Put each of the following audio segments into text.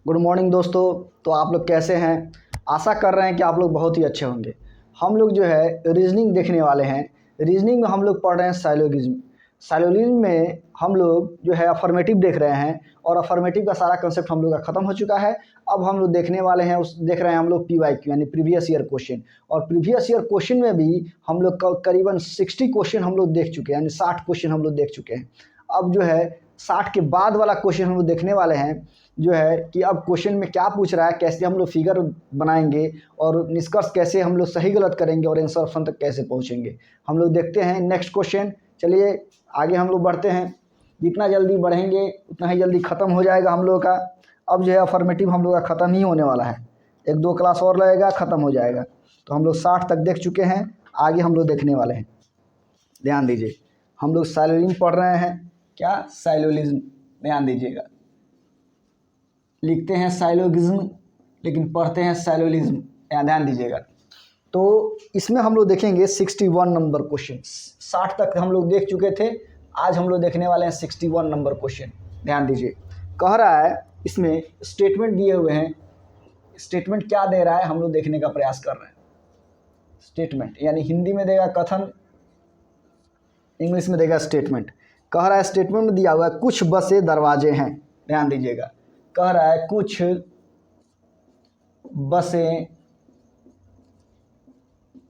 Good morning दोस्तों। तो आप लोग कैसे हैं? आशा कर रहे हैं कि आप लोग बहुत ही अच्छे होंगे। हम लोग जो है रीजनिंग देखने वाले हैं। रीजनिंग में हम लोग पढ़ रहे हैं साइलोगिज्म। साइलोगिज्म में हम लोग जो है अफर्मेटिव देख रहे हैं और अफर्मेटिव का सारा कंसेप्ट हम लोग का ख़त्म हो चुका है। अब हम लोग देखने वाले हैं देख रहे हैं हम लोग PYQ यानी प्रीवियस ईयर क्वेश्चन। और प्रीवियस ईयर क्वेश्चन में भी हम लोग करीबन 60 क्वेश्चन हम लोग देख चुके हैं, यानी 60 क्वेश्चन हम लोग देख चुके हैं। अब जो है 60 के बाद वाला क्वेश्चन हम लोग देखने वाले हैं, जो है कि अब क्वेश्चन में क्या पूछ रहा है, कैसे हम लोग फिगर बनाएंगे और निष्कर्ष कैसे हम लोग सही गलत करेंगे और आंसर ऑप्शन तक कैसे पहुंचेंगे। हम लोग देखते हैं नेक्स्ट क्वेश्चन। चलिए आगे हम लोग बढ़ते हैं। जितना जल्दी बढ़ेंगे उतना ही जल्दी ख़त्म हो जाएगा हम लोग का। अब जो है अफर्मेटिव हम लोग का ख़त्म ही होने वाला है, 1-2 क्लास और लगेगा, ख़त्म हो जाएगा। तो हम लोग 60 तक देख चुके हैं, आगे हम लोग देखने वाले हैं। ध्यान दीजिए, हम लोग साइलोगिज्म पढ़ रहे हैं। क्या? साइलोगिज्म। ध्यान दीजिएगा, लिखते हैं साइलोगिज्म लेकिन पढ़ते हैं साइलोगिज्म। ध्यान दीजिएगा। तो इसमें हम लोग देखेंगे 61 नंबर क्वेश्चन। 60 तक हम लोग देख चुके थे, आज हम लोग देखने वाले हैं 61 नंबर क्वेश्चन। ध्यान दीजिए, कह रहा है इसमें स्टेटमेंट दिए हुए हैं। स्टेटमेंट क्या दे रहा है हम लोग देखने का प्रयास कर रहे हैं। स्टेटमेंट यानी हिंदी में देगा कथन, इंग्लिश में देगा स्टेटमेंट। कह रहा है स्टेटमेंट में दिया हुआ है कुछ बसें दरवाजे हैं। ध्यान दीजिएगा, कह रहा है कुछ बसें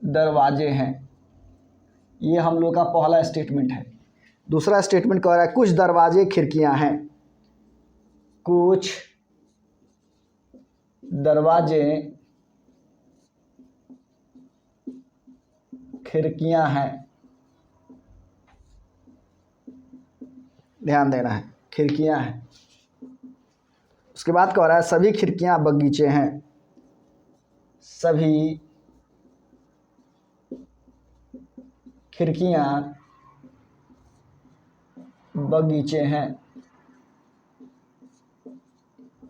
दरवाजे हैं। ये हम लोग का पहला स्टेटमेंट है। दूसरा स्टेटमेंट कह रहा है कुछ दरवाजे खिड़कियां हैं। कुछ दरवाजे खिड़कियां हैं। ध्यान देना है, खिड़कियां हैं। उसके बाद कह रहा है सभी खिड़कियां बगीचे हैं। सभी खिड़कियां बगीचे हैं।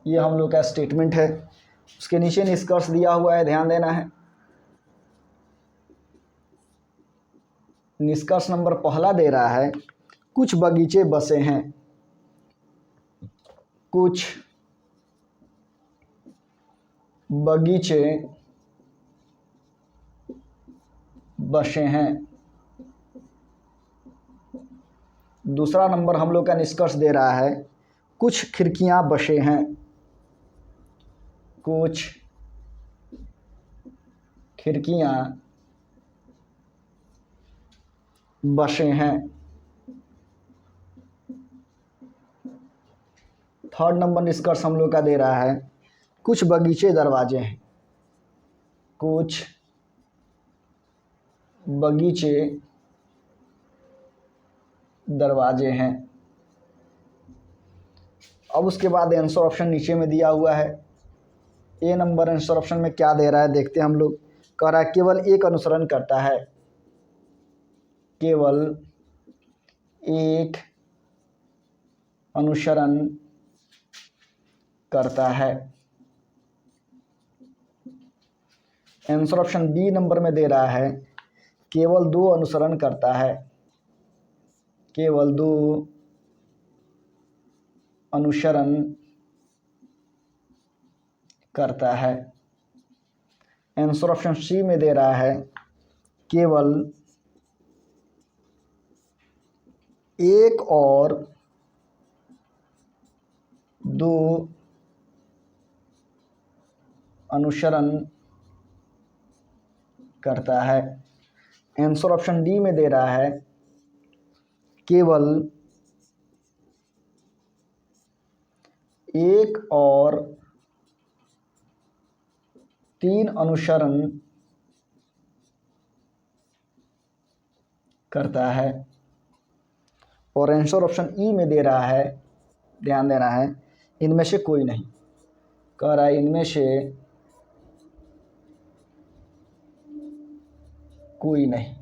ये हम लोग का स्टेटमेंट है। उसके नीचे निष्कर्ष दिया हुआ है, ध्यान देना है। निष्कर्ष नंबर पहला दे रहा है कुछ बगीचे बसे हैं। कुछ बगीचे बसे हैं। दूसरा नंबर हम लोग का निष्कर्ष दे रहा है कुछ खिड़कियां बसे हैं। कुछ खिड़कियां बसे हैं। थर्ड नंबर निष्कर्ष हम लोग का दे रहा है कुछ बगीचे दरवाजे हैं। कुछ बगीचे दरवाजे हैं। अब उसके बाद आंसर ऑप्शन नीचे में दिया हुआ है। ए नंबर आंसर ऑप्शन में क्या दे रहा है देखते हैं हम लोग। कह रहा है केवल एक अनुसरण करता है। केवल एक अनुसरण करता है। आंसर ऑप्शन बी नंबर में दे रहा है केवल 2 अनुसरण करता है। केवल 2 अनुसरण करता है। आंसर ऑप्शन सी में दे रहा है केवल 1 और 2 अनुसरण करता है। आंसर ऑप्शन डी में दे रहा है केवल 1 और 3 अनुसरण करता है। और आंसर ऑप्शन ई में दे रहा है, ध्यान देना है, इनमें से कोई नहीं। कह रहा है इनमें से कोई नहीं।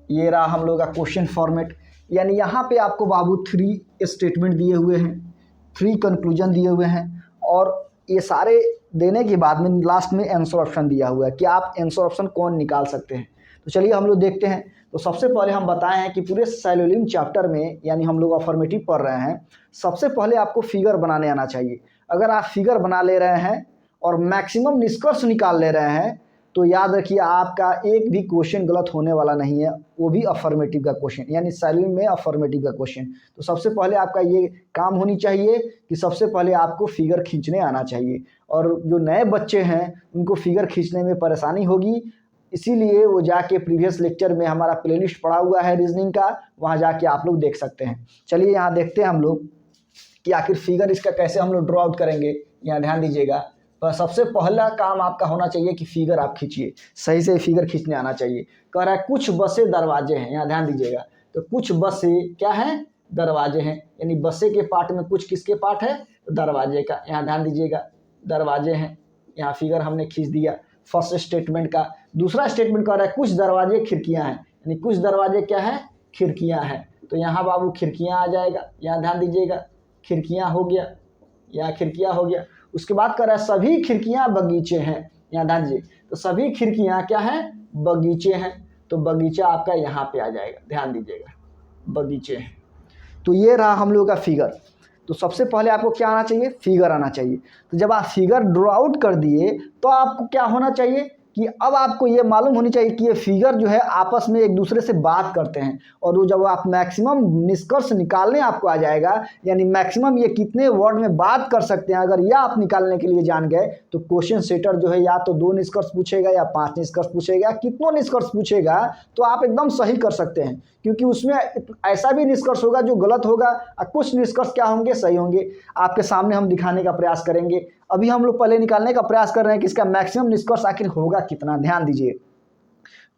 ये रहा हम लोग का क्वेश्चन फॉर्मेट। यानी यहाँ पे आपको बाबू 3 स्टेटमेंट दिए हुए हैं, 3 कंक्लूजन दिए हुए हैं और ये सारे देने के बाद में लास्ट में आंसर ऑप्शन दिया हुआ है कि आप आंसर ऑप्शन कौन निकाल सकते हैं। तो चलिए हम लोग देखते हैं। तो सबसे पहले हम बताएं हैं कि पूरे साइलोगिज्म चैप्टर में यानी हम लोग अफर्मेटिव पढ़ रहे हैं, सबसे पहले आपको फिगर बनाने आना चाहिए। अगर आप फिगर बना ले रहे हैं और मैक्सिमम निष्कर्ष निकाल ले रहे हैं तो याद रखिए आपका एक भी क्वेश्चन गलत होने वाला नहीं है, वो भी अफर्मेटिव का क्वेश्चन, यानी सैलरी में अफर्मेटिव का क्वेश्चन। तो सबसे पहले आपका ये काम होनी चाहिए कि सबसे पहले आपको फिगर खींचने आना चाहिए। और जो नए बच्चे हैं उनको फिगर खींचने में परेशानी होगी, इसीलिए वो जाके प्रीवियस लेक्चर में हमारा प्लेलिस्ट पड़ा हुआ है रीजनिंग का, वहाँ जाके आप लोग देख सकते हैं। चलिए यहाँ देखते हैं हम लोग कि आखिर फिगर इसका कैसे हम लोग ड्रॉ आउट करेंगे। यहाँ ध्यान दीजिएगा, तो सबसे पहला काम आपका होना चाहिए कि फिगर आप खींचिए, सही से फिगर खींचने आना चाहिए। कह रहा है कुछ बसें दरवाजे हैं, यहाँ ध्यान दीजिएगा, तो कुछ बसें क्या हैं, दरवाजे हैं, यानी बसें के पार्ट में कुछ किसके पार्ट है, तो दरवाजे का। यहाँ ध्यान दीजिएगा, दरवाजे हैं, यहाँ फिगर हमने खींच दिया फर्स्ट स्टेटमेंट का। दूसरा स्टेटमेंट कह रहा है कुछ दरवाजे खिड़कियाँ हैं, यानी कुछ दरवाजे क्या है, खिड़कियाँ हैं। तो यहाँ बाबू खिड़कियाँ आ जाएगा, यहाँ ध्यान दीजिएगा, खिड़कियाँ हो गया, यहाँ खिड़कियाँ हो गया। उसके बाद कह रहा है सभी खिड़कियाँ बगीचे हैं, यहाँ ध्यान दीजिए, तो सभी खिड़कियाँ क्या हैं, बगीचे हैं। तो बगीचा आपका यहाँ पे आ जाएगा, ध्यान दीजिएगा, बगीचे हैं। तो ये रहा हम लोग का फिगर। तो सबसे पहले आपको क्या आना चाहिए, फिगर आना चाहिए। तो जब आप फिगर ड्रॉ आउट कर दिए तो आपको क्या होना चाहिए कि अब आपको ये मालूम होनी चाहिए कि ये फिगर जो है आपस में एक दूसरे से बात करते हैं। और वो जब आप मैक्सिमम निष्कर्ष निकालने आपको आ जाएगा, यानी मैक्सिमम ये कितने वर्ड में बात कर सकते हैं, अगर यह आप निकालने के लिए जान गए तो क्वेश्चन सेटर जो है या तो 2 निष्कर्ष पूछेगा या 5 निष्कर्ष पूछेगा, कितनों निष्कर्ष पूछेगा तो आप एकदम सही कर सकते हैं। क्योंकि उसमें ऐसा भी निष्कर्ष होगा जो गलत होगा और कुछ निष्कर्ष क्या होंगे, सही होंगे। आपके सामने हम दिखाने का प्रयास करेंगे। अभी हम लोग पहले निकालने का प्रयास कर रहे हैं कि इसका मैक्सिमम निष्कर्ष आखिर होगा कितना। ध्यान दीजिए,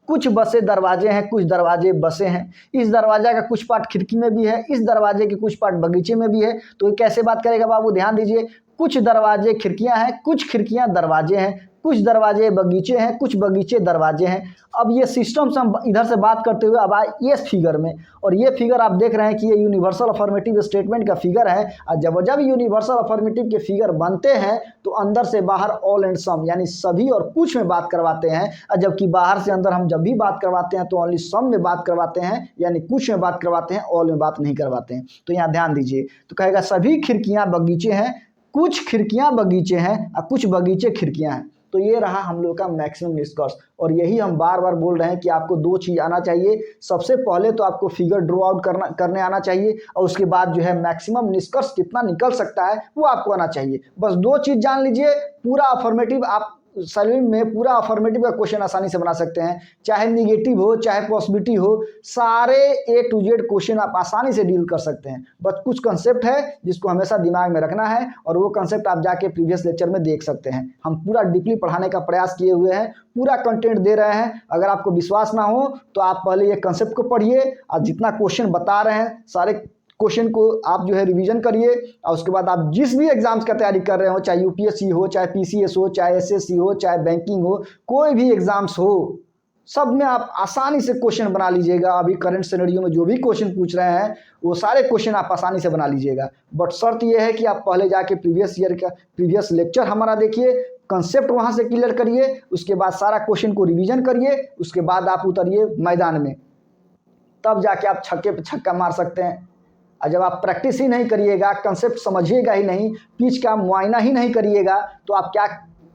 कुछ बसें दरवाजे हैं, कुछ दरवाजे बसें हैं। इस दरवाजा का कुछ पार्ट खिड़की में भी है, इस दरवाजे के कुछ पार्ट बगीचे में भी है। तो ये कैसे बात करेगा बाबू, ध्यान दीजिए, कुछ दरवाजे खिड़कियां हैं, कुछ खिड़कियां दरवाजे हैं, कुछ दरवाजे बगीचे हैं, कुछ बगीचे दरवाजे हैं। अब ये सिस्टम से हम इधर से बात करते हुए अब आए ये फिगर में, और ये फिगर आप देख रहे हैं कि ये यूनिवर्सल अफर्मेटिव स्टेटमेंट का फिगर है। और जब जब यूनिवर्सल अफर्मेटिव के फिगर बनते हैं तो अंदर से बाहर ऑल एंड सम, यानी सभी और कुछ में बात करवाते हैं। और जबकि बाहर से अंदर हम जब भी बात करवाते हैं तो ओनली सम में बात करवाते हैं, यानी कुछ में बात करवाते हैं, ऑल में बात नहीं करवाते हैं। तो यहाँ ध्यान दीजिए, तो कहेगा सभी खिड़कियाँ बगीचे हैं, कुछ खिड़कियाँ बगीचे हैं और कुछ बगीचे खिड़कियाँ हैं। तो ये रहा हम लोग का मैक्सिमम निष्कर्ष। और यही हम बार बार बोल रहे हैं कि आपको 2 चीज़ आना चाहिए। सबसे पहले तो आपको फिगर ड्रॉ आउट करने आना चाहिए, और उसके बाद जो है मैक्सिमम निष्कर्ष कितना निकल सकता है वो आपको आना चाहिए। बस 2 चीज़ जान लीजिए, पूरा अफर्मेटिव आप सैलरी में पूरा अफर्मेटिव का क्वेश्चन आसानी से बना सकते हैं। चाहे निगेटिव हो चाहे पॉसिबिलिटी हो, सारे A to Z क्वेश्चन आप आसानी से डील कर सकते हैं। बस कुछ कंसेप्ट है जिसको हमेशा दिमाग में रखना है, और वो कंसेप्ट आप जाके प्रीवियस लेक्चर में देख सकते हैं। हम पूरा डीपली पढ़ाने का प्रयास किए हुए हैं, पूरा कंटेंट दे रहे हैं। अगर आपको विश्वास ना हो तो आप पहले ये कंसेप्ट को पढ़िए, और जितना क्वेश्चन बता रहे हैं सारे क्वेश्चन को आप जो है रिवीजन करिए। और उसके बाद आप जिस भी एग्जाम्स का तैयारी कर रहे हो, चाहे यूपीएससी हो, चाहे पीसीएस हो, चाहे एसएससी हो, चाहे बैंकिंग हो, कोई भी एग्जाम्स हो, सब में आप आसानी से क्वेश्चन बना लीजिएगा। अभी करंट सिनेरियो में जो भी क्वेश्चन पूछ रहे हैं वो सारे क्वेश्चन आप आसानी से बना लीजिएगा। बट शर्त ये है कि आप पहले जाके प्रीवियस लेक्चर हमारा देखिए, कंसेप्ट वहाँ से क्लियर करिए, उसके बाद सारा क्वेश्चन को रिवीजन करिए, उसके बाद आप उतरिए मैदान में, तब जाके आप छक्के पे छक्का मार सकते हैं। और जब आप प्रैक्टिस ही नहीं करिएगा, कंसेप्ट समझिएगा ही नहीं, पिच का मुआयना ही नहीं करिएगा, तो आप क्या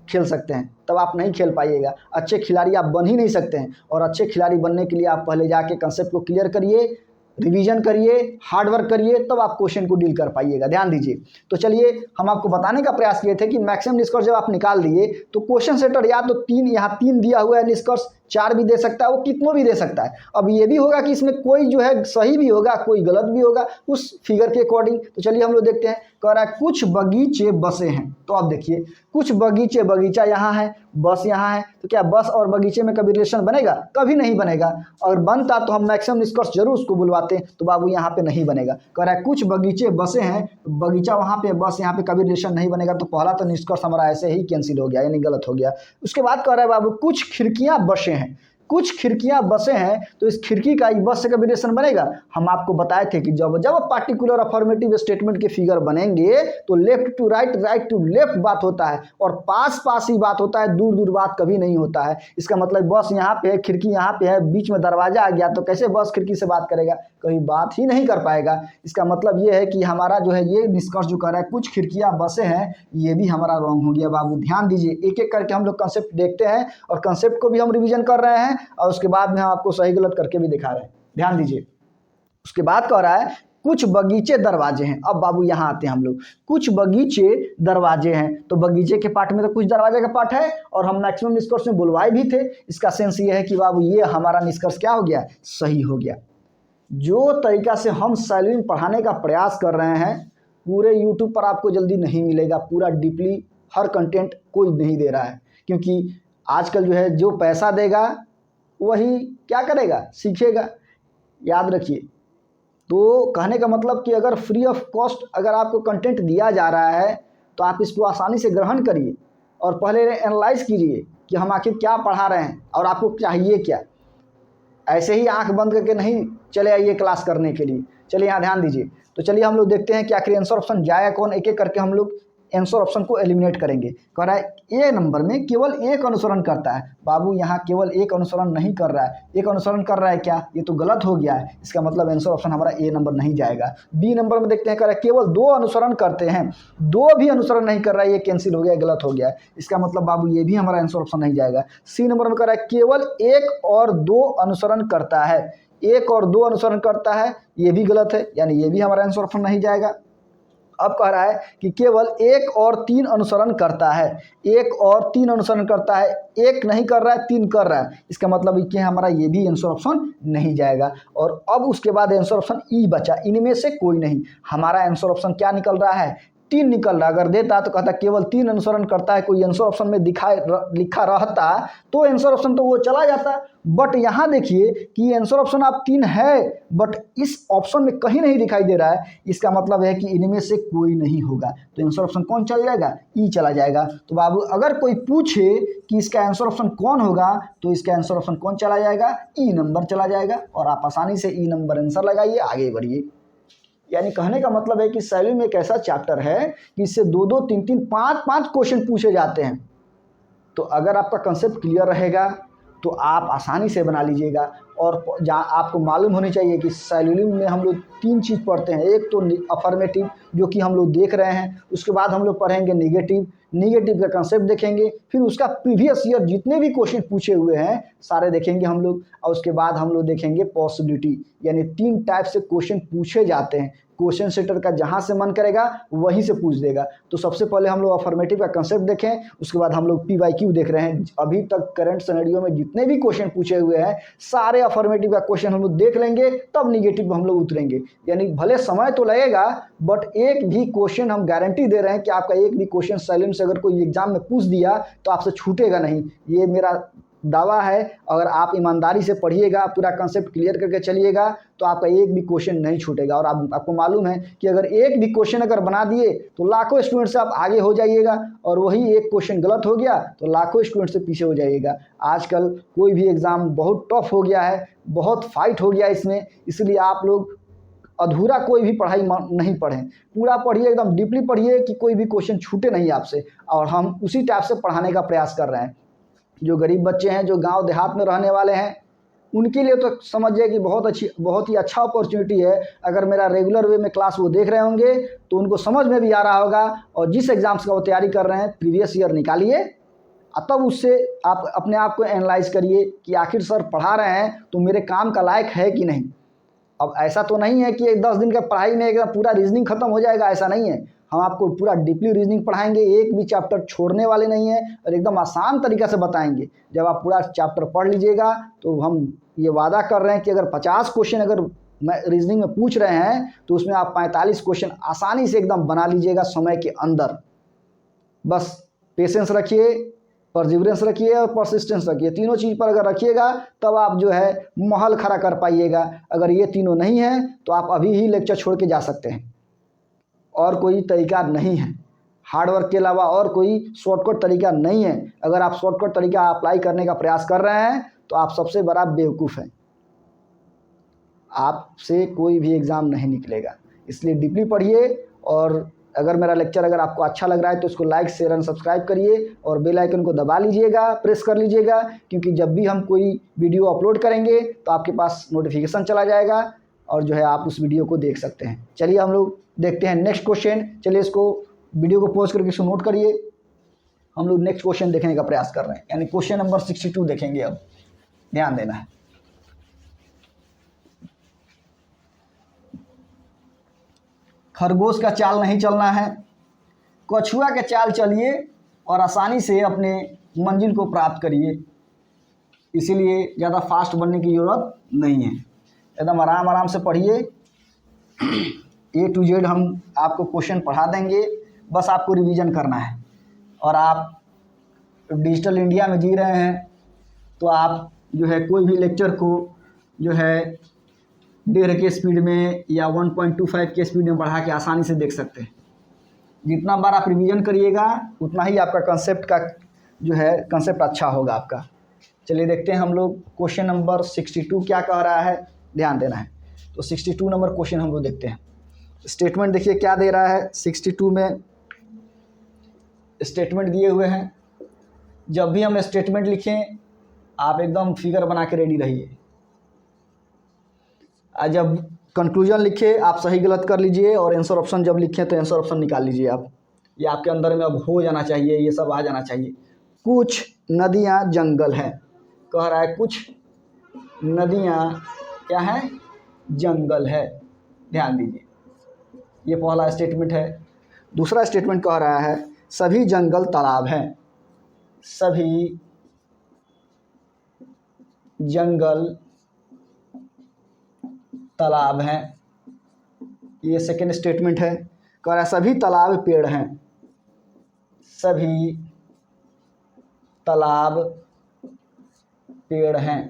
खेल सकते हैं, तब आप नहीं खेल पाइएगा। अच्छे खिलाड़ी आप बन ही नहीं सकते हैं। और अच्छे खिलाड़ी बनने के लिए आप पहले जाके कंसेप्ट को क्लियर करिए, रिवीजन करिए, हार्ड वर्क करिए, तब आप क्वेश्चन को डील कर पाइएगा। ध्यान दीजिए। तो चलिए, हम आपको बताने का प्रयास किए थे कि मैक्सिमम निष्कर्ष जब आप निकाल दिए तो क्वेश्चन सेटर या तो 3, यहाँ 3 दिया हुआ है निष्कर्ष, 4 भी दे सकता है, वो कितनों भी दे सकता है। अब ये भी होगा कि इसमें कोई जो है सही भी होगा, कोई गलत भी होगा उस फिगर के अकॉर्डिंग। तो चलिए हम लोग देखते हैं। कह रहा है कुछ बगीचे बसे हैं, तो आप देखिए कुछ बगीचे, बगीचा यहाँ है, बस यहाँ है, तो क्या बस और बगीचे में कभी रिलेशन बनेगा? कभी नहीं बनेगा। अगर बनता तो हम मैक्सिमम निष्कर्ष जरूर उसको बुलवाते, तो बाबू यहाँ पे नहीं बनेगा। कह रहा है कुछ बगीचे बसे हैं, बगीचा वहाँ पे, बस यहाँ पे कभी रिलेशन नहीं बनेगा। तो पहला तो निष्कर्ष हमारा ऐसे ही कैंसिल हो गया, यानी गलत हो गया। उसके बाद कह रहा है बाबू कुछ खिड़कियाँ बसे हैं, कुछ खिड़कियां बसे हैं तो इस खिड़की का बस से कभी रिलेशन बनेगा। हम आपको बताए थे कि जब जब पार्टिकुलर अफर्मेटिव स्टेटमेंट के फिगर बनेंगे तो left to right, right to left बात होता है और पास पास ही बात होता है, दूर दूर बात कभी नहीं होता है। इसका मतलब बस यहाँ पे है, खिड़की यहाँ पे है, बीच में दरवाजा आ गया तो कैसे बस खिड़की से बात करेगा, कभी बात ही नहीं कर पाएगा। इसका मतलब ये है कि हमारा जो है ये निष्कर्ष जो कर रहा है कुछ खिड़कियां बसे हैं, ये भी हमारा रॉन्ग हो गया। बाबू ध्यान दीजिए, एक एक करके हम लोग कंसेप्ट देखते हैं और कंसेप्ट को भी हम रिवीजन कर रहे हैं और उसके बाद में हम आपको सही गलत करके भी दिखा रहे हैं। ध्यान दीजिए, उसके बाद कह रहा है कुछ बगीचे दरवाजे हैं। अब बाबू यहाँ आते हैं हम लोग, कुछ बगीचे दरवाजे हैं, तो बगीचे के पार्ट में तो कुछ दरवाजे का पार्ट है और हम मैक्सिमम निष्कर्ष में बुलवाए भी थे। इसका सेंस ये है कि बाबू ये हमारा निष्कर्ष क्या हो गया, सही हो गया। जो तरीका से हम साइलोनिम पढ़ाने का प्रयास कर रहे हैं पूरे यूट्यूब पर आपको जल्दी नहीं मिलेगा, पूरा डीपली हर कंटेंट कोई नहीं दे रहा है, क्योंकि आजकल जो है जो पैसा देगा वही क्या करेगा, सीखेगा। याद रखिए, तो कहने का मतलब कि अगर फ्री ऑफ कॉस्ट अगर आपको कंटेंट दिया जा रहा है तो आप इसको आसानी से ग्रहण करिए और पहले एनालाइज कीजिए कि हम आखिर क्या पढ़ा रहे हैं और आपको चाहिए क्या। ऐसे ही आंख बंद करके नहीं चले आइए क्लास करने के लिए। चलिए यहाँ ध्यान दीजिए, तो चलिए हम लोग देखते हैं कि आखिर आंसर ऑप्शन जाएगा कौन। एक एक करके हम लोग आंसर ऑप्शन को एलिमिनेट करेंगे। कह रहा है ए नंबर में केवल एक अनुसरण करता है। बाबू यहाँ केवल एक अनुसरण नहीं कर रहा है, एक अनुसरण कर रहा है क्या, ये तो गलत हो गया है। इसका मतलब आंसर ऑप्शन हमारा ए नंबर नहीं जाएगा। बी नंबर में देखते हैं, कह रहा है केवल दो अनुसरण करते हैं, दो भी अनुसरण नहीं कर रहा है, ये कैंसिल हो गया, गलत हो गया है। इसका मतलब बाबू ये भी हमारा आंसर ऑप्शन नहीं जाएगा। सी नंबर में कह रहा है केवल एक और दो अनुसरण करता है, एक और दो अनुसरण करता है, ये भी गलत है, यानी ये भी हमारा आंसर ऑप्शन नहीं जाएगा। अब कह रहा है कि केवल एक और तीन अनुसरण करता है, एक और तीन अनुसरण करता है, एक नहीं कर रहा है, तीन कर रहा है। इसका मतलब कि हमारा ये भी आंसर ऑप्शन नहीं जाएगा। और अब उसके बाद आंसर ऑप्शन ई बचा, इनमें से कोई नहीं। हमारा आंसर ऑप्शन क्या निकल रहा है, तीन निकल रहा। अगर देता तो कहता केवल तीन अनुसरण करता है, कोई आंसर ऑप्शन में लिखा रहता तो आंसर ऑप्शन तो वो चला जाता। बट यहाँ देखिए कि आंसर ऑप्शन आप तीन है बट इस ऑप्शन में कहीं नहीं दिखाई दे रहा है। इसका मतलब है कि इनमें से कोई नहीं होगा, तो आंसर ऑप्शन कौन चला जाएगा, ई चला जाएगा। तो बाबू अगर कोई पूछे कि इसका आंसर ऑप्शन कौन होगा तो इसका आंसर ऑप्शन कौन चला जाएगा, ई नंबर चला जाएगा। और आप आसानी से ई नंबर आंसर लगाइए, आगे बढ़िए। यानी कहने का मतलब है कि साइलोनिम एक ऐसा चैप्टर है कि इससे दो दो तीन तीन पाँच पाँच क्वेश्चन पूछे जाते हैं। तो अगर आपका कंसेप्ट क्लियर रहेगा तो आप आसानी से बना लीजिएगा। और जहाँ आपको मालूम होनी चाहिए कि साइलोनिम में हम लोग तीन चीज़ पढ़ते हैं। एक तो अफर्मेटिव जो कि हम लोग देख रहे हैं, उसके बाद हम लोग पढ़ेंगे निगेटिव, निगेटिव का कंसेप्ट देखेंगे, फिर उसका प्रीवियस ईयर जितने भी क्वेश्चन पूछे हुए हैं सारे देखेंगे हम लोग। और उसके बाद हम लोग देखेंगे पॉसिबिलिटी, यानी तीन टाइप से क्वेश्चन पूछे जाते हैं। क्वेश्चन सेटर का जहाँ से मन करेगा वहीं से पूछ देगा। तो सबसे पहले हम लोग अफर्मेटिव का कंसेप्ट देखें, उसके बाद हम लोग PYQ देख रहे हैं। अभी तक करंट सिनेरियो में जितने भी क्वेश्चन पूछे हुए हैं सारे अफर्मेटिव का क्वेश्चन हम लोग देख लेंगे, तब निगेटिव हम लोग उतरेंगे। यानी भले समय तो लगेगा बट एक भी क्वेश्चन हम गारंटी दे रहे हैं कि आपका एक भी क्वेश्चन साइलोनिम से अगर कोई एग्जाम में पूछ दिया तो आपसे छूटेगा नहीं, ये मेरा दावा है। अगर आप ईमानदारी से पढ़िएगा, पूरा कंसेप्ट क्लियर करके चलिएगा तो आपका एक भी क्वेश्चन नहीं छूटेगा। और आपको मालूम है कि अगर एक भी क्वेश्चन अगर बना दिए तो लाखों स्टूडेंट से आप आगे हो जाइएगा, और वही एक क्वेश्चन गलत हो गया तो लाखों स्टूडेंट से पीछे हो जाइएगा। आजकल कोई भी एग्ज़ाम बहुत टफ हो गया है, बहुत फाइट हो गया इसमें, इसलिए आप लोग अधूरा कोई भी पढ़ाई नहीं पढ़ें, पूरा पढ़िए, एकदम डीपली पढ़िए कि कोई भी क्वेश्चन छूटे नहीं आपसे। और हम उसी टाइप से पढ़ाने का प्रयास कर रहे हैं। जो गरीब बच्चे हैं, जो गांव देहात में रहने वाले हैं, उनके लिए तो समझिए कि बहुत ही अच्छा अपॉर्चुनिटी है। अगर मेरा रेगुलर वे में क्लास वो देख रहे होंगे तो उनको समझ में भी आ रहा होगा। और जिस एग्ज़ाम्स का वो तैयारी कर रहे हैं प्रीवियस ईयर निकालिए और तब उससे आप अपने आप को एनालाइज करिए कि आखिर सर पढ़ा रहे हैं तो मेरे काम का लायक है कि नहीं। अब ऐसा तो नहीं है कि 10 दिन का पढ़ाई में एकदम पूरा रीजनिंग खत्म हो जाएगा, ऐसा नहीं है। हम आपको पूरा डीपली रीजनिंग पढ़ाएंगे, एक भी चैप्टर छोड़ने वाले नहीं है और एकदम आसान तरीक़ा से बताएंगे। जब आप पूरा चैप्टर पढ़ लीजिएगा तो हम ये वादा कर रहे हैं कि अगर 50 क्वेश्चन अगर रीजनिंग में पूछ रहे हैं तो उसमें आप 45 क्वेश्चन आसानी से एकदम बना लीजिएगा समय के अंदर। बस पेशेंस रखिए, परसिवरेंस रखिए और परसिस्टेंस रखिए। तीनों चीज़ पर अगर रखिएगा तब आप जो है महल खड़ा कर पाइएगा। अगर ये तीनों नहीं है तो आप अभी ही लेक्चर छोड़ के जा सकते हैं, और कोई तरीका नहीं है। हार्डवर्क के अलावा और कोई शॉर्टकट तरीका नहीं है। अगर आप शॉर्टकट तरीका अप्लाई करने का प्रयास कर रहे हैं तो आप सबसे बड़ा बेवकूफ़ हैं। आपसे कोई भी एग्ज़ाम नहीं निकलेगा। इसलिए डीपली पढ़िए, और अगर मेरा लेक्चर अगर आपको अच्छा लग रहा है तो इसको लाइक शेयर एंड सब्सक्राइब करिए और बेल आइकन को दबा लीजिएगा, प्रेस कर लीजिएगा, क्योंकि जब भी हम कोई वीडियो अपलोड करेंगे तो आपके पास नोटिफिकेशन चला जाएगा और जो है आप उस वीडियो को देख सकते हैं। चलिए हम लोग देखते हैं नेक्स्ट क्वेश्चन। चलिए इसको वीडियो को पॉज करके इसको नोट करिए। हम लोग नेक्स्ट क्वेश्चन देखने का प्रयास कर रहे हैं, यानी क्वेश्चन नंबर 62 देखेंगे। अब ध्यान देना है। खरगोश का चाल नहीं चलना है, कछुआ के चाल चलिए और आसानी से अपने मंजिल को प्राप्त करिए। इसीलिए ज़्यादा फास्ट बनने की ज़रूरत नहीं है, एकदम आराम आराम से पढ़िए। A to Z हम आपको क्वेश्चन पढ़ा देंगे, बस आपको रिवीजन करना है। और आप डिजिटल इंडिया में जी रहे हैं तो आप जो है कोई भी लेक्चर को जो है 1.5 के स्पीड में या 1.25 के स्पीड में बढ़ा के आसानी से देख सकते हैं। जितना बार आप रिवीजन करिएगा उतना ही आपका कंसेप्ट का जो है कंसेप्ट अच्छा होगा आपका। चलिए देखते हैं हम लोग क्वेश्चन नंबर 62 क्या कह रहा है, ध्यान देना है। तो 62 नंबर क्वेश्चन हम लोग देखते हैं। स्टेटमेंट देखिए क्या दे रहा है। 62 में स्टेटमेंट दिए हुए हैं। जब भी हम स्टेटमेंट लिखें आप एकदम फिगर बना के रेडी रहिए। जब कंक्लूजन लिखे आप सही गलत कर लीजिए, और आंसर ऑप्शन जब लिखें तो आंसर ऑप्शन निकाल लीजिए आप। ये आपके अंदर में अब हो जाना चाहिए, ये सब आ जाना चाहिए। कुछ नदियाँ जंगल हैं, कह रहा है कुछ नदियाँ क्या है, जंगल है। ध्यान दीजिए, ये पहला स्टेटमेंट है। दूसरा स्टेटमेंट कह रहा है सभी जंगल तालाब हैं, सभी जंगल तालाब हैं। ये सेकेंड स्टेटमेंट है। कह रहा है सभी तालाब पेड़ हैं, सभी तालाब पेड़ हैं।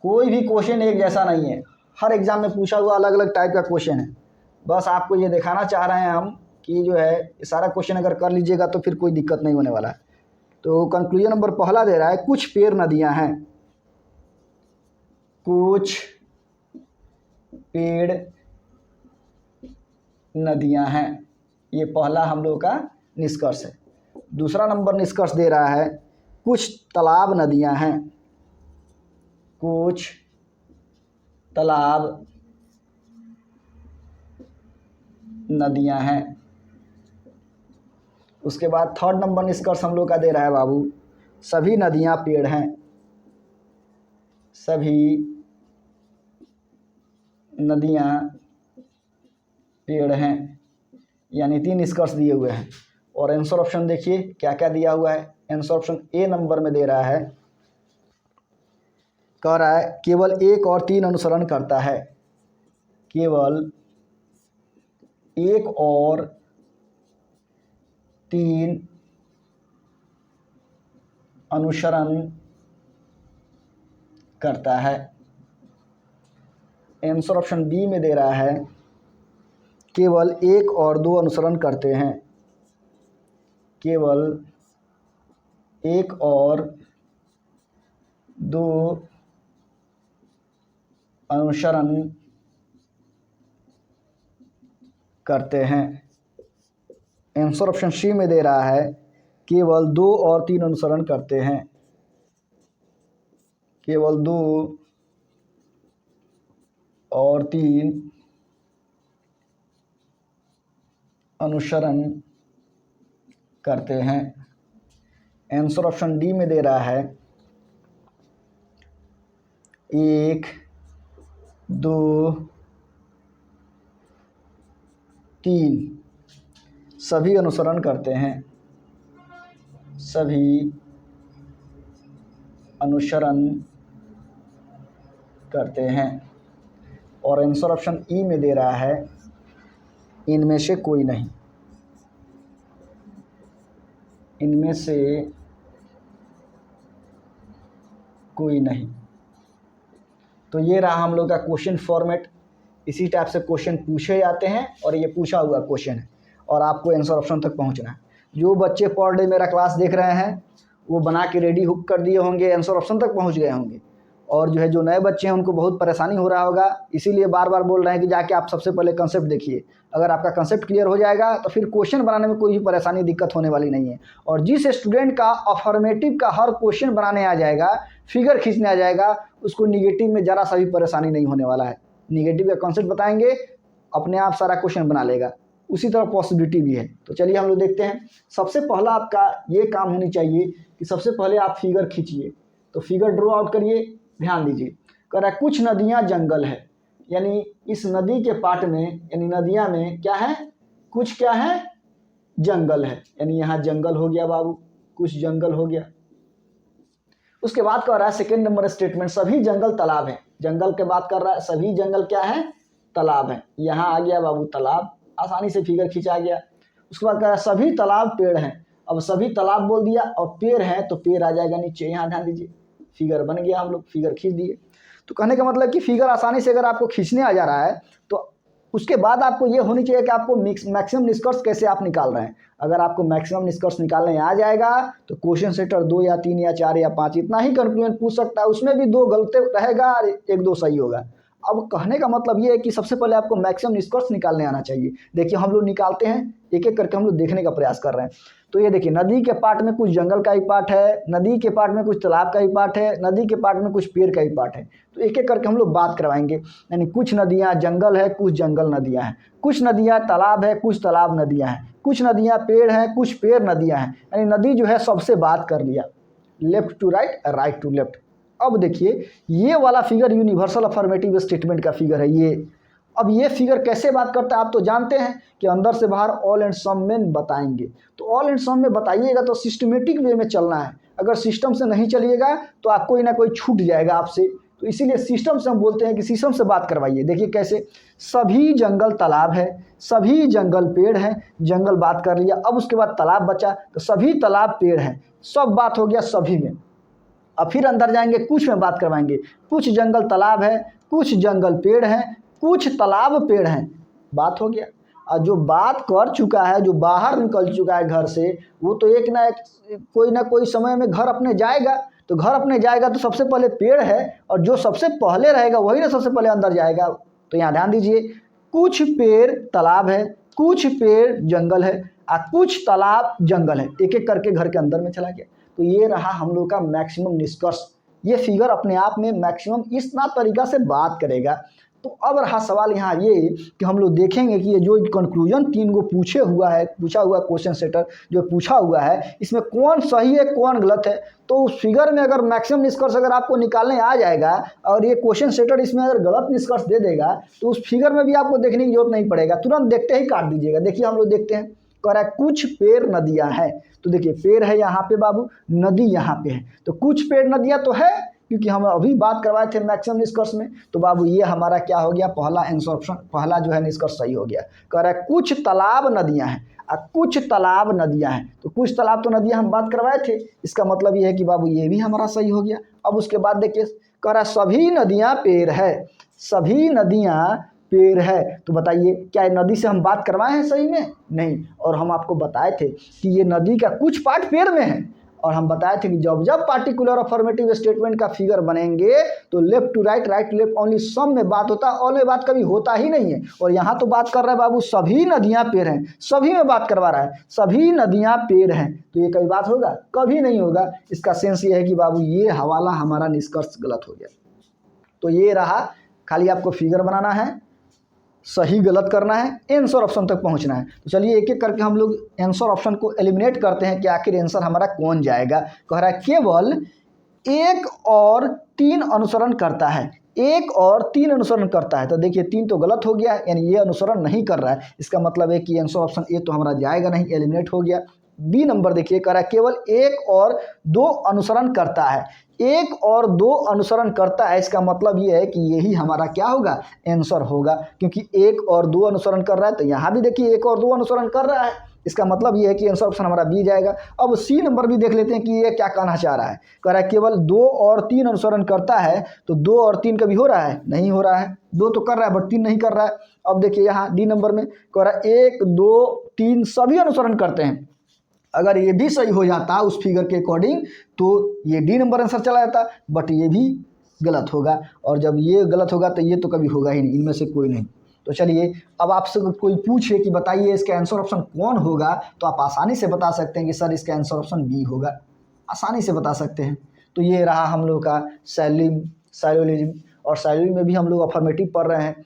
कोई भी क्वेश्चन एक जैसा नहीं है, हर एग्जाम में पूछा हुआ अलग अलग टाइप का क्वेश्चन है। बस आपको ये दिखाना चाह रहे हैं हम कि जो है सारा क्वेश्चन अगर कर लीजिएगा तो फिर कोई दिक्कत नहीं होने वाला है। तो कंक्लूजन नंबर पहला दे रहा है कुछ पेड़ नदियां हैं, कुछ पेड़ नदियां हैं। ये पहला हम लोग का निष्कर्ष है। दूसरा नंबर निष्कर्ष दे रहा है कुछ तालाब नदियां हैं, कुछ तालाब नदियां हैं। उसके बाद थर्ड नंबर निष्कर्ष हम लोग का दे रहा है बाबू सभी नदियां पेड़ हैं, सभी नदियां पेड़ हैं। यानी 3 निष्कर्ष दिए हुए हैं। और आंसर ऑप्शन देखिए क्या क्या दिया हुआ है। आंसर ऑप्शन ए नंबर में दे रहा है, कह रहा है केवल 1 और 3 अनुसरण करता है, केवल 1 और 3 अनुसरण करता है। आंसर ऑप्शन बी में दे रहा है केवल 1 और 2 अनुसरण करते हैं, केवल 1 और 2 अनुसरण करते हैं। आंसर ऑप्शन सी में दे रहा है केवल 2 और 3 अनुसरण करते हैं, केवल 2 और 3 अनुसरण करते हैं। आंसर ऑप्शन डी में दे रहा है 1, 2, 3 सभी अनुसरण करते हैं, सभी अनुसरण करते हैं। और आंसर ऑप्शन ई में दे रहा है इनमें से कोई नहीं, इनमें से कोई नहीं। तो ये रहा हम लोग का क्वेश्चन फॉर्मेट। इसी टाइप से क्वेश्चन पूछे जाते हैं और ये पूछा हुआ क्वेश्चन है और आपको आंसर ऑप्शन तक पहुंचना है। जो बच्चे पर डे मेरा क्लास देख रहे हैं वो बना के रेडी हुक कर दिए होंगे, आंसर ऑप्शन तक पहुंच गए होंगे। और जो है जो नए बच्चे हैं उनको बहुत परेशानी हो रहा होगा, इसीलिए बार बार बोल रहे हैं कि जाके आप सबसे पहले कंसेप्ट देखिए। अगर आपका कंसेप्ट क्लियर हो जाएगा तो फिर क्वेश्चन बनाने में कोई भी परेशानी दिक्कत होने वाली नहीं है। और जिस स्टूडेंट का अफर्मेटिव का हर क्वेश्चन बनाने आ जाएगा, फिगर खींचने आ जाएगा, उसको निगेटिव में ज़रा सा भी परेशानी नहीं होने वाला है। निगेटिव का कॉन्सेप्ट बताएंगे, अपने आप सारा क्वेश्चन बना लेगा। उसी तरह पॉसिबिलिटी भी है। तो चलिए हम लोग देखते हैं। सबसे पहला आपका ये काम होनी चाहिए कि सबसे पहले आप फिगर खींचिए। तो फिगर ड्रॉ आउट करिए, ध्यान दीजिए। कह रहा है कुछ नदियाँ जंगल है, यानी इस नदी के पाट में, यानी नदियाँ में क्या है, कुछ क्या है, जंगल है। यानी यहाँ जंगल हो गया बाबू, कुछ जंगल हो गया। उसके बाद कह रहा है सेकेंड नंबर स्टेटमेंट, सभी जंगल तालाब है। जंगल के बात कर रहा है, सभी जंगल क्या है, तालाब है। यहाँ आ गया बाबू तालाब, आसानी से फिगर खींचा गया। उसके बाद कह रहा है सभी तालाब पेड़ हैं। अब सभी तालाब बोल दिया और पेड़ है तो पेड़ आ जाएगा नीचे। यहाँ ध्यान दीजिए, फिगर बन गया, हम लोग फिगर खींच दिए। तो कहने का मतलब कि फिगर आसानी से अगर आपको खींचने आ जा रहा है तो उसके बाद आपको ये होनी चाहिए कि आपको मैक्सिमम निष्कर्ष कैसे आप निकाल रहे हैं। अगर आपको मैक्सिमम निष्कर्ष निकालने आ जाएगा तो क्वेश्चन सेटर 2 या 3 या 4 या 5 इतना ही कंक्लूजन पूछ सकता है, उसमें भी 2 गलत रहेगा और 1-2 सही होगा। अब कहने का मतलब ये है कि सबसे पहले आपको मैक्सिमम निष्कर्ष निकालने आना चाहिए। देखिए हम लोग निकालते हैं, एक एक करके हम लोग देखने का प्रयास कर रहे हैं। तो ये देखिए, नदी के पार्ट में कुछ जंगल का ही पार्ट है, नदी के पार्ट में कुछ तालाब का ही पार्ट है, नदी के पार्ट में कुछ पेड़ का ही पार्ट है। तो एक एक करके हम लोग बात करवाएंगे। यानी कुछ नदियाँ जंगल है, कुछ जंगल नदियाँ हैं, कुछ नदियाँ तालाब है, कुछ तालाब नदियाँ हैं, कुछ नदियाँ पेड़ हैं, कुछ पेड़ नदियाँ हैं। यानी नदी जो है सबसे बात कर लिया, left to right, right to left. अब देखिए ये वाला फिगर यूनिवर्सल अफर्मेटिव स्टेटमेंट का फिगर है ये। अब ये फिगर कैसे बात करता है आप तो जानते हैं कि अंदर से बाहर ऑल एंड सम में बताएंगे। तो ऑल एंड सम में बताइएगा तो सिस्टमेटिक वे में चलना है। अगर सिस्टम से नहीं चलिएगा तो आप कोई ना कोई छूट जाएगा आपसे। तो इसीलिए सिस्टम से हम बोलते हैं कि सिस्टम से बात करवाइए। देखिए कैसे, सभी जंगल तालाब है, सभी जंगल पेड़ है, जंगल बात कर लिया। अब उसके बाद तालाब बचा, तो सभी तालाब पेड़ हैं, सब बात हो गया सभी में। अब फिर अंदर जाएंगे, कुछ में बात करवाएंगे, कुछ जंगल तालाब है, कुछ जंगल पेड़ हैं, कुछ तालाब पेड़ हैं, बात हो गया। और जो बात कर चुका है, जो बाहर निकल चुका है घर से, वो तो एक ना कोई समय में घर अपने जाएगा। तो घर अपने जाएगा तो सबसे पहले पेड़ है, और जो सबसे पहले रहेगा वही ना सबसे पहले अंदर जाएगा। तो यहाँ ध्यान दीजिए, कुछ पेड़ तालाब है, कुछ पेड़ जंगल है, और कुछ तालाब जंगल है। एक एक करके घर के अंदर में चला गया। तो ये रहा हम लोग का मैक्सिमम निष्कर्ष। ये फिगर अपने आप में मैक्सिमम इस ना तरीका से बात करेगा। तो अब रहा सवाल यहाँ ये कि हम लोग देखेंगे कि ये जो कंक्लूजन 3 को पूछा हुआ क्वेश्चन सेटर जो पूछा हुआ है, इसमें कौन सही है कौन गलत है। तो उस फिगर में अगर मैक्सिमम निष्कर्ष अगर आपको निकालने आ जाएगा और ये क्वेश्चन सेटर इसमें अगर गलत निष्कर्ष दे देगा तो उस फिगर में भी आपको देखने की जरूरत नहीं पड़ेगा, तुरंत देखते ही काट दीजिएगा। देखिए हम लोग देखते हैं, कह रहा है कुछ पेड़ नदियाँ हैं। तो देखिए पेड़ है यहाँ पे बाबू, नदी यहाँ पे है, तो कुछ पेड़ नदियाँ तो है, क्योंकि हम अभी बात करवाए थे मैक्सिमम निष्कर्ष में। तो बाबू ये हमारा क्या हो गया, पहला आंसर ऑप्शन, पहला जो है निष्कर्ष सही हो गया। कह रहा है कुछ तालाब नदियाँ हैं और कुछ तालाब नदियाँ हैं। तो कुछ तालाब तो नदियाँ हम बात करवाए थे, इसका मतलब ये है कि बाबू ये भी हमारा सही हो गया। अब उसके बाद देखिए, कह रहा है सभी नदियाँ पेड़ है, सभी नदियाँ पेड़ है। तो बताइए क्या नदी से हम बात करवाए हैं सही में? नहीं। और हम आपको बताए थे कि ये नदी का कुछ पार्ट पेड़ में है, और हम बताए थे कि जब जब पार्टिकुलर अफर्मेटिव स्टेटमेंट का फिगर बनेंगे तो left to right, right to left, only some में बात होता है, ऑल में बात कभी होता ही नहीं है। और यहाँ तो बात कर रहा है बाबू सभी नदियाँ पेड़ हैं, सभी में बात करवा रहा है, सभी नदियाँ पेड़ हैं। तो ये कभी बात होगा? कभी नहीं होगा। इसका सेंस ये है कि बाबू ये हवाला हमारा निष्कर्ष गलत हो गया। तो ये रहा, खाली आपको फिगर बनाना है, सही गलत करना है, आंसर ऑप्शन तक पहुंचना है। तो चलिए एक एक करके हम लोग आंसर ऑप्शन को एलिमिनेट करते हैं कि आखिर आंसर हमारा कौन जाएगा। कह रहा है केवल 1 और 3 अनुसरण करता है, 1 और 3 अनुसरण करता है। तो देखिए 3 तो गलत हो गया, यानी ये अनुसरण नहीं कर रहा है। इसका मतलब है कि आंसर ऑप्शन ए तो हमारा जाएगा नहीं, एलिमिनेट हो गया। बी नंबर देखिए, कह रहा है केवल 1 और 2 अनुसरण करता है, 1 और 2 अनुसरण करता है। इसका मतलब ये है कि यही हमारा क्या होगा, आंसर होगा, क्योंकि 1 और 2 अनुसरण कर रहा है। तो यहाँ भी देखिए 1 और 2 अनुसरण कर रहा है, इसका मतलब ये है कि आंसर ऑप्शन हमारा बी जाएगा। अब सी नंबर भी देख लेते हैं कि ये क्या कहना चाह रहा है। कह रहा है केवल 2 और 3 अनुसरण करता है। तो 2 और 3 कभी हो रहा है? नहीं हो रहा है। 2 तो कर रहा है बट 3 नहीं कर रहा है। अब देखिए यहाँ डी नंबर में कह रहा है 1, 2, 3 सभी अनुसरण करते हैं। अगर ये भी सही हो जाता उस फिगर के अकॉर्डिंग तो ये डी नंबर आंसर चला जाता, बट ये भी गलत होगा, और जब ये गलत होगा तो ये तो कभी होगा ही नहीं, इनमें से कोई नहीं। तो चलिए अब आपसे कोई पूछे कि बताइए इसका आंसर ऑप्शन कौन होगा, तो आप आसानी से बता सकते हैं कि सर इसका आंसर ऑप्शन बी होगा, आसानी से बता सकते हैं। तो ये रहा हम लोग का साइलोलिज्म, और साइलोलिज्म में भी हम लोग अफर्मेटिव पढ़ रहे हैं।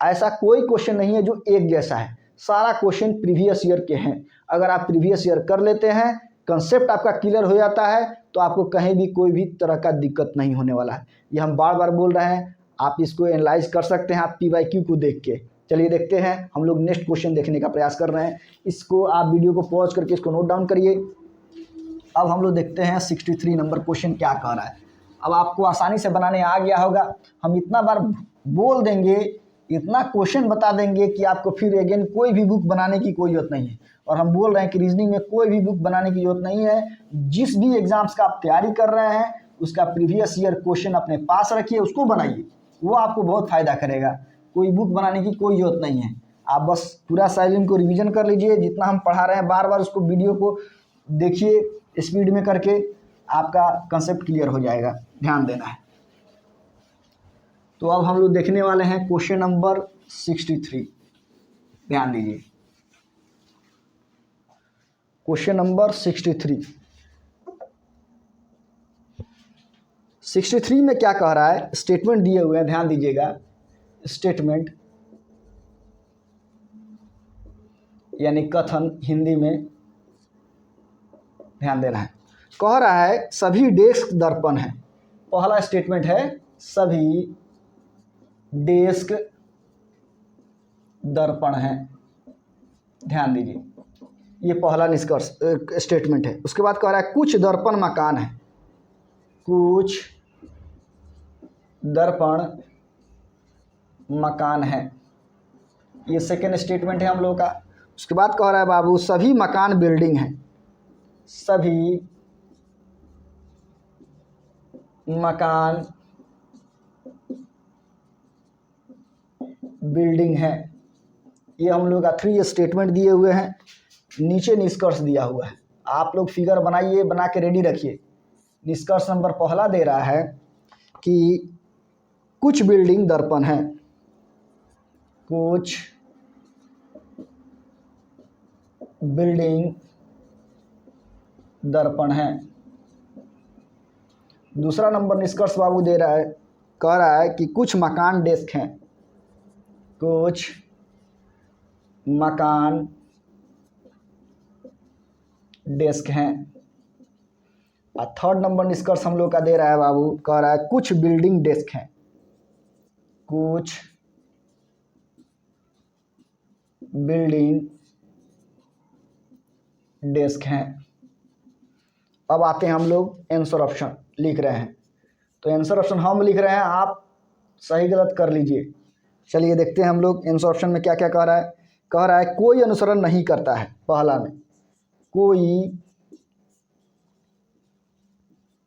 ऐसा कोई क्वेश्चन नहीं है जो एक जैसा है, सारा क्वेश्चन प्रीवियस ईयर के हैं। अगर आप प्रीवियस ईयर कर लेते हैं, कंसेप्ट आपका क्लियर हो जाता है, तो आपको कहीं भी कोई भी तरह का दिक्कत नहीं होने वाला है। ये हम बार बार बोल रहे हैं, आप इसको एनालाइज कर सकते हैं आप PYQ को देख के। चलिए देखते हैं, हम लोग नेक्स्ट क्वेश्चन देखने का प्रयास कर रहे हैं। इसको आप वीडियो को पॉज करके इसको नोट डाउन करिए। अब हम लोग देखते हैं 63 नंबर क्वेश्चन क्या कह रहा है। अब आपको आसानी से बनाने आ गया होगा, हम इतना बार बोल देंगे, इतना क्वेश्चन बता देंगे कि आपको फिर अगेन कोई भी बुक बनाने की कोई जरूरत नहीं है। और हम बोल रहे हैं कि रीजनिंग में कोई भी बुक बनाने की जरूरत नहीं है। जिस भी एग्जाम्स का आप तैयारी कर रहे हैं उसका प्रीवियस ईयर क्वेश्चन अपने पास रखिए, उसको बनाइए, वो आपको बहुत फ़ायदा करेगा। कोई बुक बनाने की कोई जरूरत नहीं है, आप बस पूरा साइलेंट को रिवीजन कर लीजिए। जितना हम पढ़ा रहे हैं बार बार उसको वीडियो को देखिए स्पीड में करके, आपका कंसेप्ट क्लियर हो जाएगा, ध्यान देना है। तो अब हम लोग देखने वाले हैं क्वेश्चन नंबर 63, ध्यान दीजिए। क्वेश्चन नंबर 63 में क्या कह रहा है, स्टेटमेंट दिए हुए हैं, ध्यान दीजिएगा। स्टेटमेंट यानी कथन हिंदी में, ध्यान देना है। कह रहा है सभी डेस्क दर्पण है। पहला स्टेटमेंट है सभी डेस्क दर्पण है, ध्यान दीजिए, ये पहला निष्कर्ष स्टेटमेंट है। उसके बाद कह रहा है कुछ दर्पण मकान है, कुछ दर्पण मकान है, ये सेकेंड स्टेटमेंट है हम लोग का। उसके बाद कह रहा है बाबू सभी मकान बिल्डिंग है, सभी मकान बिल्डिंग है। ये हम लोग का 3 स्टेटमेंट दिए हुए हैं, नीचे निष्कर्ष दिया हुआ है। आप लोग फिगर बनाइए, बना के रेडी रखिए। निष्कर्ष नंबर पहला दे रहा है कि कुछ बिल्डिंग दर्पण है, कुछ बिल्डिंग दर्पण है। दूसरा नंबर निष्कर्ष बाबू दे रहा है, कह रहा है कि कुछ मकान डेस्क हैं, कुछ मकान डेस्क हैं। और थर्ड नंबर निष्कर्ष हम लोग का दे रहा है बाबू, कह रहा है कुछ बिल्डिंग डेस्क हैं, कुछ बिल्डिंग डेस्क हैं। अब आते हैं हम लोग आंसर ऑप्शन लिख रहे हैं। तो आंसर ऑप्शन हम लिख रहे हैं, आप सही गलत कर लीजिए। चलिए देखते हैं हम लोग आंसर ऑप्शन में क्या क्या कह रहा है। कह रहा है कोई अनुसरण नहीं करता है, पहला में कोई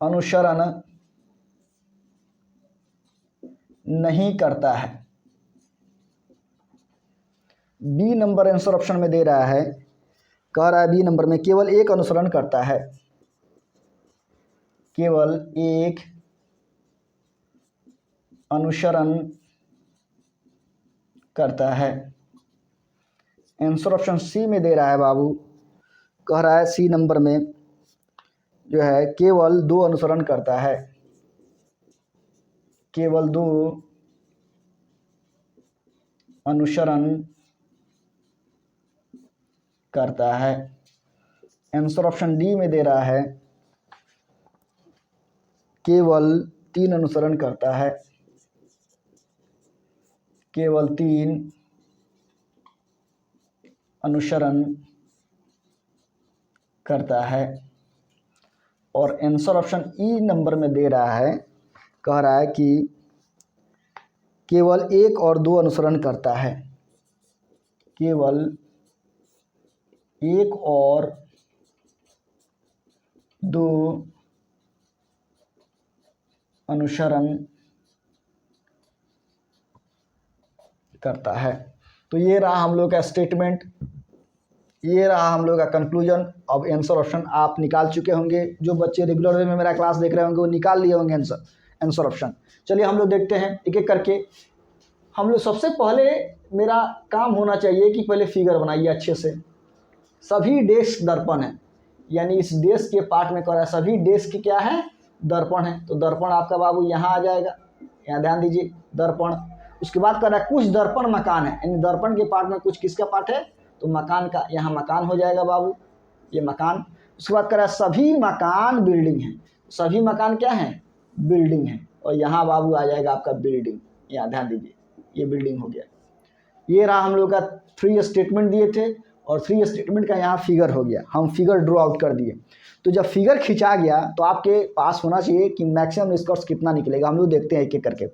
अनुसरण नहीं करता है। बी नंबर आंसर ऑप्शन में दे रहा है, कह रहा है बी नंबर में केवल एक अनुसरण करता है, केवल एक अनुसरण करता है। आंसर ऑप्शन सी में दे रहा है बाबू, कह रहा है सी नंबर में जो है केवल 2 अनुसरण करता है, केवल 2 अनुसरण करता है। आंसर ऑप्शन डी में दे रहा है केवल 3 अनुसरण करता है, केवल 3 अनुसरण करता है। और आंसर ऑप्शन ई नंबर में दे रहा है, कह रहा है कि केवल 1 और 2 अनुसरण करता है, केवल 1 और 2 अनुसरण करता है। तो ये रहा हम लोग का स्टेटमेंट। ये रहा हम लोग का कंक्लूजन। अब आंसर ऑप्शन आप निकाल चुके होंगे, जो बच्चे रेगुलर वे में मेरा क्लास देख रहे होंगे वो निकाल लिए होंगे आंसर ऑप्शन। चलिए हम लोग देखते हैं एक एक करके। हम लोग सबसे पहले मेरा काम होना चाहिए कि पहले फिगर बनाइए अच्छे से। सभी डेस्क दर्पण है, यानी इस डेस्क के पार्ट में कह रहा है सभी डेस्क क्या है, दर्पण है। तो दर्पण आपका बाबू यहाँ आ जाएगा, यहाँ ध्यान दीजिए दर्पण। उसके बाद कह रहा है कुछ दर्पण मकान है, यानी दर्पण के पार्ट में कुछ किसका पार्ट है, तो मकान का, यहाँ मकान हो जाएगा बाबू, ये मकान। उसके बाद कह रहा है सभी मकान बिल्डिंग है, सभी मकान क्या है, बिल्डिंग है। और यहाँ बाबू आ जाएगा आपका बिल्डिंग, यहाँ ध्यान दीजिए ये बिल्डिंग हो गया। ये रहा हम लोग का 3 स्टेटमेंट दिए थे और 3 स्टेटमेंट का यहाँ फिगर हो गया, हम फिगर ड्रॉ आउट कर दिए। तो जब फिगर खिंचा गया तो आपके पास होना चाहिए कि मैक्सिमम निष्कर्ष कितना निकलेगा। हम लोग देखते हैं एक एक करके।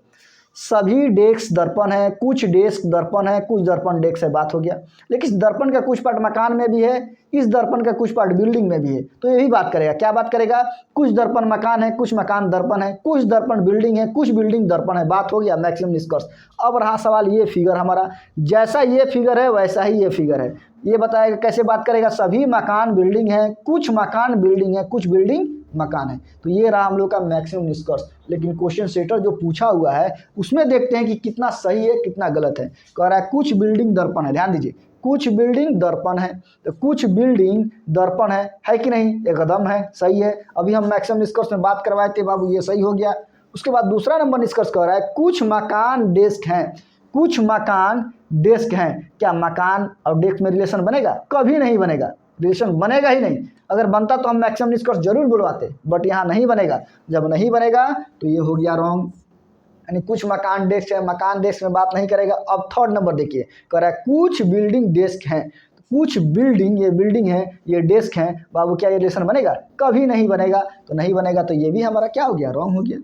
सभी डेस्क दर्पण है, कुछ डेस्क दर्पण है, कुछ दर्पण डेस्क से बात हो गया। लेकिन इस दर्पण का कुछ पार्ट मकान में भी है, इस दर्पण का कुछ पार्ट बिल्डिंग में भी है। तो यही बात करेगा, क्या बात करेगा, कुछ दर्पण मकान है, कुछ मकान दर्पण है, कुछ दर्पण बिल्डिंग है, कुछ बिल्डिंग दर्पण है। बात हो गया मैक्सिमम निष्कर्ष। अब रहा सवाल ये फिगर हमारा, जैसा ये फिगर है वैसा ही ये फिगर है। ये बताएगा कैसे बात करेगा, सभी मकान बिल्डिंग है, कुछ मकान बिल्डिंग है, कुछ बिल्डिंग मकान है। तो ये रहा हम लोग का मैक्सिमम निष्कर्ष। लेकिन क्वेश्चन सेटर जो पूछा हुआ है उसमें देखते हैं कि कितना सही है कितना गलत है। कह रहा है कुछ बिल्डिंग दर्पण है, ध्यान दीजिए कुछ बिल्डिंग दर्पण है, तो कुछ बिल्डिंग दर्पण है कि नहीं, एकदम है, सही है। अभी हम मैक्सिमम निष्कर्ष में बात करवाए थे बाबू, ये सही हो गया। उसके बाद दूसरा नंबर निष्कर्ष कह रहा है कुछ मकान डेस्क हैं, कुछ मकान डेस्क हैं। क्या मकान और डेस्क में रिलेशन बनेगा, कभी नहीं बनेगा, रिलेशन बनेगा ही नहीं। अगर बनता तो हम मैक्सिमम निष्कर्ष जरूर बुलवाते, बट यहाँ नहीं बनेगा। जब नहीं बनेगा तो ये हो गया रॉन्ग, यानी कुछ मकान डेस्क है, मकान डेस्क में बात नहीं करेगा। अब थर्ड नंबर देखिए, कह रहा है कुछ बिल्डिंग डेस्क हैं, कुछ बिल्डिंग, ये बिल्डिंग है ये डेस्क है बाबू, क्या ये रिलेशन बनेगा, कभी नहीं बनेगा। तो नहीं बनेगा तो ये भी हमारा क्या हो गया, रॉन्ग हो गया।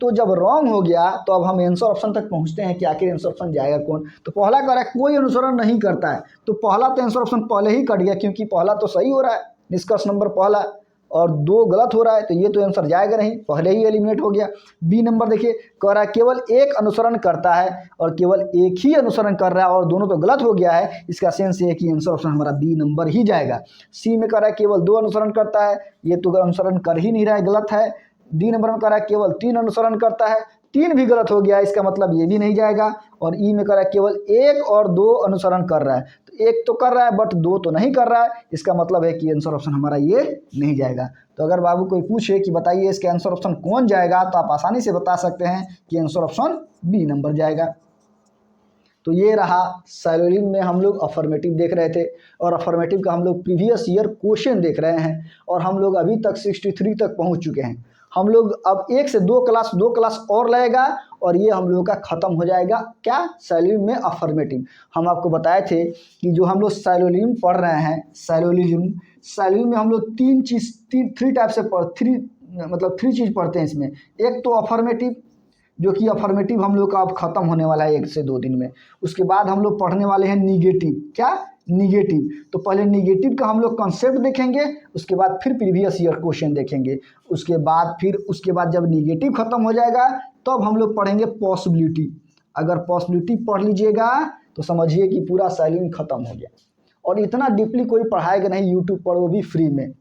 तो जब रॉन्ग हो गया तो अब हम आंसर ऑप्शन तक पहुंचते हैं कि आखिर आंसर ऑप्शन जाएगा कौन। तो पहला कह रहा है कोई अनुसरण नहीं करता है, तो पहला तो आंसर ऑप्शन पहले ही कट गया, क्योंकि पहला तो सही हो रहा है, निष्कर्ष नंबर पहला, और 2 गलत हो रहा है, तो ये तो आंसर जाएगा नहीं, पहले ही एलिमिनेट हो गया। बी नंबर देखिए, कह रहा है केवल एक अनुसरण करता है और केवल एक ही अनुसरण कर रहा है, और दोनों तो गलत हो गया है। इसका सेंस ये कि आंसर ऑप्शन हमारा बी नंबर ही जाएगा। सी में कह रहा है केवल 2 अनुसरण करता है, ये तो अनुसरण कर ही नहीं रहा है, गलत है। डी नंबर में कह रहा है केवल 3 अनुसरण करता है, 3 भी गलत हो गया, इसका मतलब ये भी नहीं जाएगा। और ई में कह रहा है केवल 1 और 2 अनुसरण कर रहा है, तो 1 तो कर रहा है बट 2 तो नहीं कर रहा है, इसका मतलब है कि आंसर ऑप्शन हमारा ये नहीं जाएगा। तो अगर बाबू कोई पूछे कि बताइए इसके आंसर ऑप्शन कौन जाएगा, तो आप आसानी से बता सकते हैं कि आंसर ऑप्शन बी नंबर जाएगा। तो ये रहा साइलोलिन में हम लोग अफर्मेटिव देख रहे थे, और अफर्मेटिव का हम लोग प्रीवियस ईयर क्वेश्चन देख रहे हैं, और हम लोग अभी तक 63 तक पहुंच चुके हैं। हम लोग अब 1 से 2 क्लास और लगेगा, और ये हम लोग का ख़त्म हो जाएगा क्या, साइलोलिन में अफर्मेटिव। हम आपको बताए थे कि जो हम लोग साइलोलिन पढ़ रहे हैं, साइलोलिन में हम लोग 3 टाइप से 3 चीज़ पढ़ते हैं इसमें। एक तो अफर्मेटिव, जो कि अफर्मेटिव हम लोग का अब खत्म होने वाला है 1 से 2 दिन में। उसके बाद हम लोग पढ़ने वाले हैं निगेटिव, क्या, निगेटिव। तो पहले निगेटिव का हम लोग कॉन्सेप्ट देखेंगे, उसके बाद फिर प्रीवियस ईयर क्वेश्चन देखेंगे, उसके बाद जब निगेटिव खत्म हो जाएगा तब तो हम लोग पढ़ेंगे पॉसिबिलिटी। अगर पॉसिबिलिटी पढ़ लीजिएगा तो समझिए कि पूरा साइलोलिन खत्म हो गया। और इतना डीपली कोई पढ़ाएगा नहीं यूट्यूब पर, वो भी फ्री में,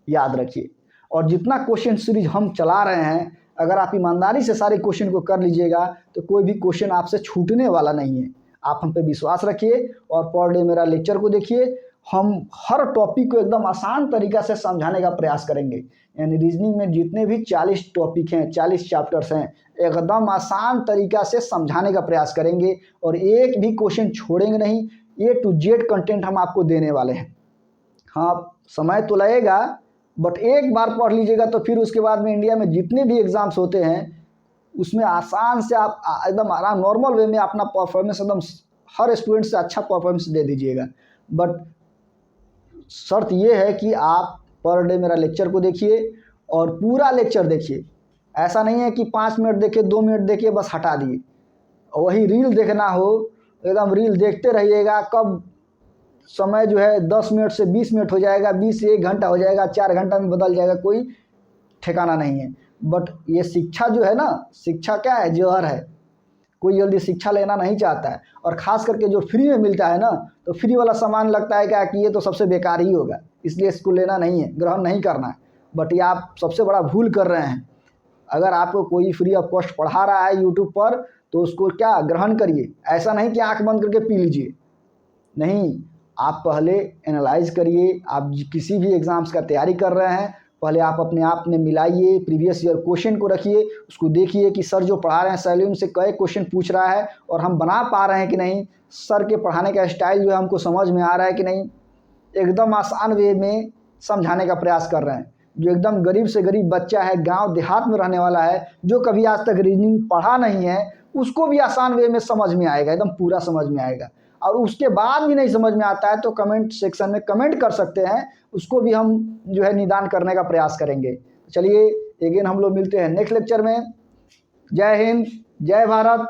याद रखिए। और जितना क्वेश्चन सीरीज हम चला रहे हैं, अगर आप ईमानदारी से सारे क्वेश्चन को कर लीजिएगा तो कोई भी क्वेश्चन आपसे छूटने वाला नहीं है। आप हम पे विश्वास रखिए और पर डे मेरा लेक्चर को देखिए। हम हर टॉपिक को एकदम आसान तरीक़ा से समझाने का प्रयास करेंगे। यानी रीजनिंग में जितने भी 40 टॉपिक हैं, 40 चैप्टर्स हैं, एकदम आसान तरीक़ा से समझाने का प्रयास करेंगे, और एक भी क्वेश्चन छोड़ेंगे नहीं। A to Z कंटेंट हम आपको देने वाले हैं। हाँ, समय तो लगेगा, बट एक बार पढ़ लीजिएगा तो फिर उसके बाद में इंडिया में जितने भी एग्ज़ाम्स होते हैं उसमें आसान से आप एकदम आराम नॉर्मल वे में अपना परफॉर्मेंस एकदम हर स्टूडेंट से अच्छा परफॉर्मेंस दे दीजिएगा। बट शर्त ये है कि आप पर डे मेरा लेक्चर को देखिए और पूरा लेक्चर देखिए। ऐसा नहीं है कि 5 मिनट देखे, 2 मिनट देखे बस हटा दिए। वही रील देखना हो, एकदम रील देखते रहिएगा। कब समय जो है 10 मिनट से 20 मिनट हो जाएगा, 20 से 1 घंटा हो जाएगा, 4 घंटा में बदल जाएगा, कोई ठिकाना नहीं है। बट ये शिक्षा जो है ना, शिक्षा क्या है, जहर है। कोई जल्दी शिक्षा लेना नहीं चाहता है। और ख़ास करके जो फ्री में मिलता है ना, तो फ्री वाला सामान लगता है क्या कि ये तो सबसे बेकार ही होगा, इसलिए इसको लेना नहीं है, ग्रहण नहीं करना है। बट ये आप सबसे बड़ा भूल कर रहे हैं। अगर आपको कोई फ्री ऑफ कॉस्ट पढ़ा रहा है यूट्यूब पर, तो उसको क्या ग्रहण करिए। ऐसा नहीं कि आँख बंद करके पी लीजिए, नहीं, आप पहले एनालाइज करिए। आप किसी भी एग्ज़ाम्स का तैयारी कर रहे हैं, पहले आप अपने आप में मिलाइए, प्रीवियस ईयर क्वेश्चन को रखिए, उसको देखिए कि सर जो पढ़ा रहे हैं सैलून से कई क्वेश्चन पूछ रहा है और हम बना पा रहे हैं कि नहीं, सर के पढ़ाने का स्टाइल जो है हमको समझ में आ रहा है कि नहीं, एकदम आसान वे में समझाने का प्रयास कर रहे हैं। जो एकदम गरीब से गरीब बच्चा है, गांव देहात में रहने वाला है, जो कभी आज तक रीजनिंग पढ़ा नहीं है, उसको भी आसान वे में समझ में आएगा, एकदम पूरा समझ में आएगा। और उसके बाद भी नहीं समझ में आता है तो कमेंट सेक्शन में कमेंट कर सकते हैं, उसको भी हम जो है निदान करने का प्रयास करेंगे। चलिए अगेन हम लोग मिलते हैं नेक्स्ट लेक्चर में। जय हिंद, जय भारत।